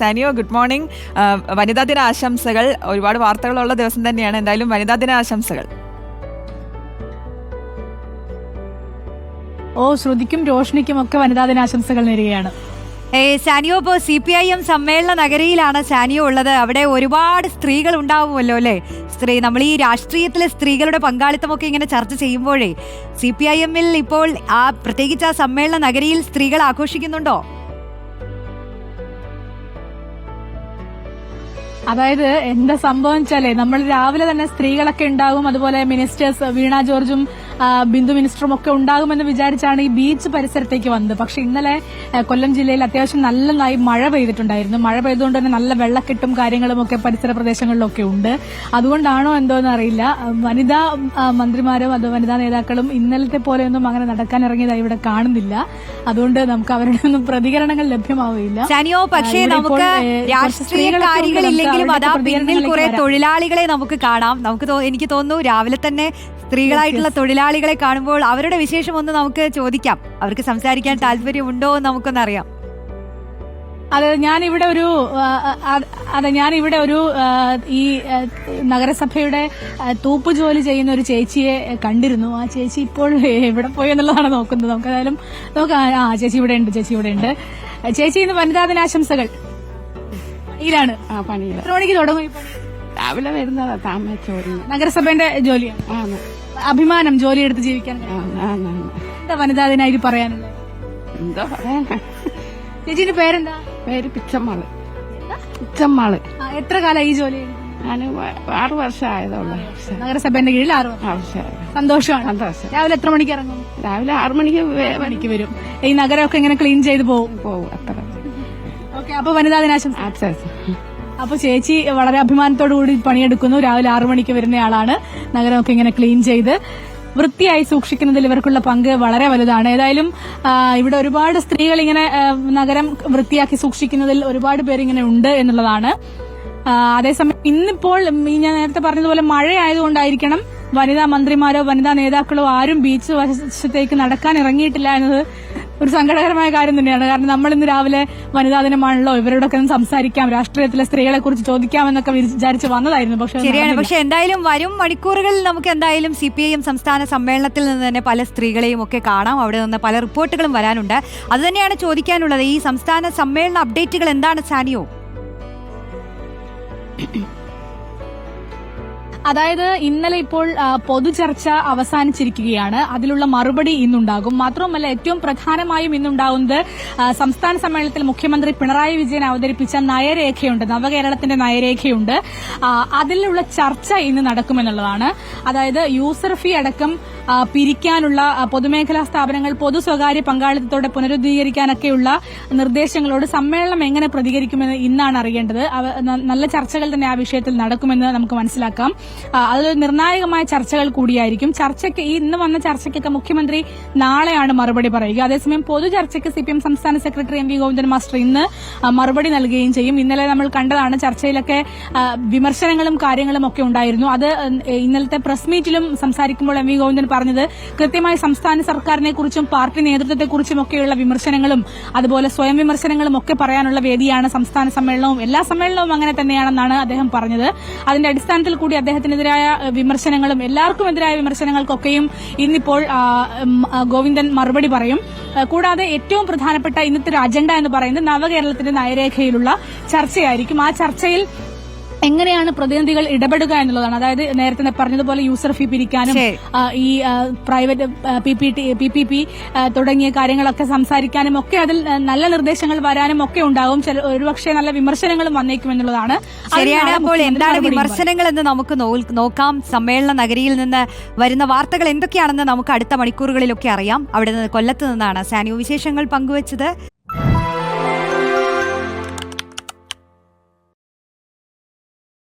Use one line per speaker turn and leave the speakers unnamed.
Sanio, good morning. വനിതാ ദിന ആശംസകൾ. ഒരുപാട് വാർത്തകളുള്ള ദിവസം തന്നെയാണ്. എന്തായാലും വനിതാ ദിന ആശംസകൾ.
ശ്രുതിക്കും രോഷ്നിക്കും ഒക്കെ വനിതാ ദിനാശംസകൾ നേരുകയാണ്.
സാനിയോ, ഇപ്പോൾ CPIM സമ്മേളന നഗരിയിലാണ് സാനിയോ ഉള്ളത്. അവിടെ ഒരുപാട് സ്ത്രീകൾ ഉണ്ടാവുമല്ലോ അല്ലേ? നമ്മൾ ഈ രാഷ്ട്രീയത്തിലെ സ്ത്രീകളുടെ പങ്കാളിത്തമൊക്കെ ഇങ്ങനെ ചർച്ച ചെയ്യുമ്പോഴേ CPIM-ൽ ഇപ്പോൾ പ്രത്യേകിച്ച് ആ സമ്മേളന നഗരിയിൽ സ്ത്രീകൾ ആഘോഷിക്കുന്നുണ്ടോ?
അതായത് എന്താ സംഭവം വെച്ചാലേ, നമ്മൾ രാവിലെ തന്നെ സ്ത്രീകളൊക്കെ ഉണ്ടാകും, അതുപോലെ മിനിസ്റ്റേഴ്സ് വീണ ജോർജും ബിന്ദു മിനിസ്റ്ററും ഒക്കെ ഉണ്ടാകുമെന്ന് വിചാരിച്ചാണ് ഈ ബീച്ച് പരിസരത്തേക്ക് വന്നത്. പക്ഷെ ഇന്നലെ കൊല്ലം ജില്ലയിൽ അത്യാവശ്യം നല്ലതായി മഴ പെയ്തിട്ടുണ്ടായിരുന്നു. മഴ പെയ്തുകൊണ്ട് തന്നെ നല്ല വെള്ളക്കെട്ടും കാര്യങ്ങളും ഒക്കെ പരിസര പ്രദേശങ്ങളിലൊക്കെ ഉണ്ട്. അതുകൊണ്ടാണോ എന്തോന്ന് അറിയില്ല, വനിതാ മന്ത്രിമാരും അത് വനിതാ നേതാക്കളും ഇന്നലത്തെ പോലെയൊന്നും അങ്ങനെ നടക്കാൻ ഇറങ്ങിയതായി ഇവിടെ കാണുന്നില്ല. അതുകൊണ്ട് നമുക്ക് അവരുടെ ഒന്നും പ്രതികരണങ്ങൾ ലഭ്യമാവുകയില്ല.
സാനിയോ, പക്ഷേ നമുക്ക് രാഷ്ട്രീയക്കാരികളില്ലെങ്കിലും അതാ പിന്നിൽ കുറെ തൊഴിലാളികളെ നമുക്ക് കാണാം. എനിക്ക് തോന്നുന്നു രാവിലെ തന്നെ സ്ത്രീകളായിട്ടുള്ള തൊഴിലാളികളെ കാണുമ്പോൾ അവരുടെ വിശേഷം ഒന്ന് നമുക്ക് ചോദിക്കാം. അവർക്ക് സംസാരിക്കാൻ താല്പര്യമുണ്ടോ എന്ന് നമുക്കൊന്നറിയാം.
ഞാനിവിടെ ഒരു ഈ നഗരസഭയുടെ തൂപ്പ് ജോലി ചെയ്യുന്ന ഒരു ചേച്ചിയെ കണ്ടിരുന്നു. ആ ചേച്ചി ഇപ്പോൾ എവിടെ പോയി എന്നുള്ളതാണ് നോക്കുന്നത്. നമുക്ക് ഏതായാലും ചേച്ചി ഇവിടെ ഉണ്ട്. ചേച്ചി, ഇന്ന് വനിതാ ദിനാശംസകൾ. പണിയിലാണ്. എത്ര മണിക്ക് തുടങ്ങും?
രാവിലെ വരുന്നതാ.
നഗരസഭയുടെ ജോലിയാണ്. അഭിമാനം, ജോലി എടുത്ത് ജീവിക്കാൻ. എന്താ വനിതാ ദിനായി പറയാനുള്ളത്?
എന്താ പറയാ,
ചേച്ചിന്റെ പേരെന്താ?
പേര് പിച്ചമ്മാള്.
എത്ര കാലം ഈ ജോലി?
ഞാൻ 6 വർഷം ആയതുള്ളൂ.
നഗരസഭയുടെ കീഴിൽ 6
വർഷം.
സന്തോഷമാണ്. രാവിലെ എത്ര മണിക്ക് ഇറങ്ങും?
രാവിലെ 6 മണിക്ക്
വരും. ഈ നഗരമൊക്കെ ഇങ്ങനെ ക്ലീൻ ചെയ്ത് പോകും.
അത്ര.
ഓക്കെ, അപ്പൊ വനിതാ ദിനാശംസ. അപ്പൊ ചേച്ചി വളരെ അഭിമാനത്തോടു കൂടി പണിയെടുക്കുന്നു. രാവിലെ 6 മണിക്ക് വരുന്നയാളാണ്. നഗരമൊക്കെ ഇങ്ങനെ ക്ലീൻ ചെയ്ത് വൃത്തിയായി സൂക്ഷിക്കുന്നതിൽ ഇവർക്കുള്ള പങ്ക് വളരെ വലുതാണ്. ഏതായാലും ഇവിടെ ഒരുപാട് സ്ത്രീകൾ ഇങ്ങനെ നഗരം വൃത്തിയാക്കി സൂക്ഷിക്കുന്നതിൽ ഒരുപാട് പേരിങ്ങനെ ഉണ്ട് എന്നുള്ളതാണ്. അതേസമയം ഇന്നിപ്പോൾ ഞാൻ നേരത്തെ പറഞ്ഞതുപോലെ മഴയായതുകൊണ്ടായിരിക്കണം വനിതാ മന്ത്രിമാരോ വനിതാ നേതാക്കളോ ആരും ബീച്ച് വശത്തേക്ക് നടക്കാൻ ഇറങ്ങിയിട്ടില്ല എന്നത് ഒരു സങ്കടകരമായ കാര്യം തന്നെയാണ്. കാരണം നമ്മൾ ഇന്ന് രാവിലെ വനിതാ ദിനമാണല്ലോ, ഇവരോടൊക്കെ സംസാരിക്കാം, രാഷ്ട്രീയത്തിലെ സ്ത്രീകളെ കുറിച്ച് ചോദിക്കാമെന്നൊക്കെ വിചാരിച്ച് വന്നതായിരുന്നു.
പക്ഷെ എന്തായാലും വരും മണിക്കൂറുകളിൽ നമുക്ക് എന്തായാലും CPIM സംസ്ഥാന സമ്മേളനത്തിൽ നിന്ന് തന്നെ പല സ്ത്രീകളെയും ഒക്കെ കാണാം. അവിടെ നിന്ന് പല റിപ്പോർട്ടുകളും വരാനുണ്ട്. അത് തന്നെയാണ് ചോദിക്കാനുള്ളത്. ഈ സംസ്ഥാന സമ്മേളന അപ്ഡേറ്റുകൾ എന്താണ് സാനിയോ?
അതായത് ഇന്നലെ ഇപ്പോൾ പൊതുചർച്ച അവസാനിച്ചിരിക്കുകയാണ്. അതിലുള്ള മറുപടി ഇന്നുണ്ടാകും. മാത്രവുമല്ല, ഏറ്റവും പ്രധാനമായും ഇന്നുണ്ടാകുന്നത് സംസ്ഥാന സമ്മേളനത്തിൽ മുഖ്യമന്ത്രി പിണറായി വിജയൻ അവതരിപ്പിച്ച നയരേഖയുണ്ട്, നവകേരളത്തിന്റെ നയരേഖയുണ്ട്. അതിലുള്ള ചർച്ച ഇന്ന് നടക്കുമെന്നുള്ളതാണ്. അതായത് യൂസർ ഫീ അടക്കം പിരിക്കാനുള്ള പൊതുമേഖലാ സ്ഥാപനങ്ങൾ പൊതു സ്വകാര്യ പങ്കാളിത്തത്തോടെ പുനരുദ്ധീകരിക്കാനൊക്കെയുള്ള നിർദ്ദേശങ്ങളോട് സമ്മേളനം എങ്ങനെ പ്രതികരിക്കുമെന്ന് ഇന്നാണ് അറിയേണ്ടത്. നല്ല ചർച്ചകൾ തന്നെ ആ വിഷയത്തിൽ നടക്കുമെന്ന് നമുക്ക് മനസ്സിലാക്കാം. അതൊരു നിർണായകമായ ചർച്ചകൾ കൂടിയായിരിക്കും. ഇന്ന് വന്ന ചർച്ചയ്ക്കൊക്കെ മുഖ്യമന്ത്രി നാളെയാണ് മറുപടി പറയുക. അതേസമയം പൊതുചർച്ചയ്ക്ക് CPM സംസ്ഥാന സെക്രട്ടറി MV ഗോവിന്ദൻ മാസ്റ്റർ ഇന്ന് മറുപടി നൽകുകയും ചെയ്യും. ഇന്നലെ നമ്മൾ കണ്ടതാണ്, ചർച്ചയിലൊക്കെ വിമർശനങ്ങളും കാര്യങ്ങളും ഒക്കെ ഉണ്ടായിരുന്നു. അത് ഇന്നലത്തെ പ്രസ് മീറ്റിലും സംസാരിക്കുമ്പോൾ MV ഗോവിന്ദൻ പറഞ്ഞത് കൃത്യമായി സംസ്ഥാന സർക്കാരിനെ കുറിച്ചും പാർട്ടി നേതൃത്വത്തെക്കുറിച്ചും ഒക്കെയുള്ള വിമർശനങ്ങളും അതുപോലെ സ്വയം വിമർശനങ്ങളും ഒക്കെ പറയാനുള്ള വേദിയാണ് സംസ്ഥാന സമ്മേളനവും. എല്ലാ സമ്മേളനവും അങ്ങനെ തന്നെയാണെന്നാണ് അദ്ദേഹം പറഞ്ഞത്. അതിന്റെ അടിസ്ഥാനത്തിൽ കൂടി അദ്ദേഹത്തിനെതിരായ വിമർശനങ്ങളും എല്ലാവർക്കും എതിരായ വിമർശനങ്ങൾക്കൊക്കെയും ഇന്നിപ്പോൾ ഗോവിന്ദൻ മറുപടി പറയും. കൂടാതെ ഏറ്റവും പ്രധാനപ്പെട്ട ഇന്നത്തെ ഒരു അജണ്ട എന്ന് പറയുന്നത് നവകേരളത്തിന്റെ നയരേഖയിലുള്ള ചർച്ചയായിരിക്കും. ആ ചർച്ചയിൽ എങ്ങനെയാണ് പ്രതിനിധികൾ ഇടപെടുക എന്നുള്ളതാണ്. അതായത് നേരത്തെ പറഞ്ഞതുപോലെ യൂസർ ഫീ പിരിക്കാനും ഈ പ്രൈവറ്റ് PPP തുടങ്ങിയ കാര്യങ്ങളൊക്കെ സംസാരിക്കാനും ഒക്കെ അതിൽ നല്ല നിർദ്ദേശങ്ങൾ വരാനും ഒക്കെ ഉണ്ടാകും. ഒരുപക്ഷെ നല്ല വിമർശനങ്ങളും വന്നേക്കും എന്നുള്ളതാണ്.
ശരിയാണ്. അപ്പോൾ എന്താണ് വിമർശനങ്ങൾ എന്ന് നമുക്ക് നോക്കാം. സമ്മേളന നഗരിയിൽ നിന്ന് വരുന്ന വാർത്തകൾ എന്തൊക്കെയാണെന്ന് നമുക്ക് അടുത്ത മണിക്കൂറുകളിലൊക്കെ അറിയാം. അവിടെ നിന്ന് കൊല്ലത്ത് നിന്നാണ് സാനിയോ വിശേഷങ്ങൾ പങ്കുവച്ചത്.